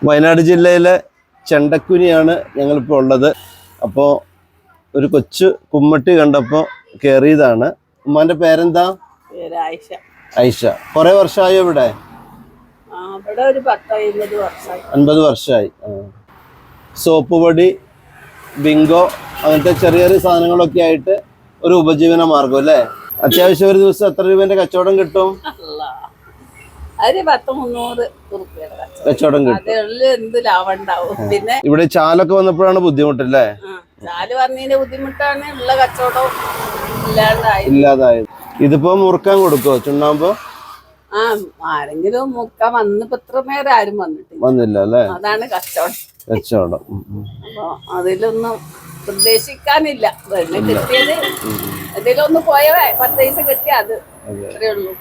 വയനാട് ജില്ലയിലെ ചെണ്ടക്കുനിയാണ് ഞങ്ങളിപ്പോൾ ഉള്ളത്. അപ്പോൾ ഒരു കൊച്ചു കുമ്മട്ടി കണ്ടപ്പോൾ കയറിയതാണ്. ഉമ്മാന്റെ പേരെന്താ? ആയിഷ. ഐഷ. കുറെ വർഷമായോ ഇവിടെ? ഇവിടെ ഒരു 50 വർഷമായി. സോപ്പ് പൊടി, ബിങ്കോ, അങ്ങനത്തെ ചെറിയ ചെറിയ സാധനങ്ങളൊക്കെ ആയിട്ട് ഒരു ഉപജീവന മാർഗം അല്ലേ? അത്യാവശ്യം ഒരു ദിവസം എത്ര രൂപന്റെ കച്ചവടം കിട്ടും? കച്ചവടം കിട്ടും. എന്ത് ലാഭം ഉണ്ടാവും. പിന്നെ ഇവിടെ ചാലൊക്കെ വന്നപ്പോഴാണ് ബുദ്ധിമുട്ടല്ലേ? ചാല് വന്നതിന്റെ ബുദ്ധിമുട്ടാണ്, ഉള്ള കച്ചവടം ഇല്ലാതായത്. ഇതിപ്പോ മുറുക്കാൻ കൊടുക്കോ ചുണ്ണാമ്പോ? ആരെങ്കിലും മുക്കാൻ വന്നിപ്പോ ഇത്ര നേരം ആരും വന്നില്ല അല്ലേ? അതാണ് കച്ചവടം. അപ്പൊ അതിലൊന്നും ഉദ്ദേശിക്കാനില്ല. കിട്ടിയത് എന്തെങ്കിലും ഒന്ന് പോയവേ 10 പൈസ കിട്ടിയ അത് അത്രേ ഉള്ളൂ.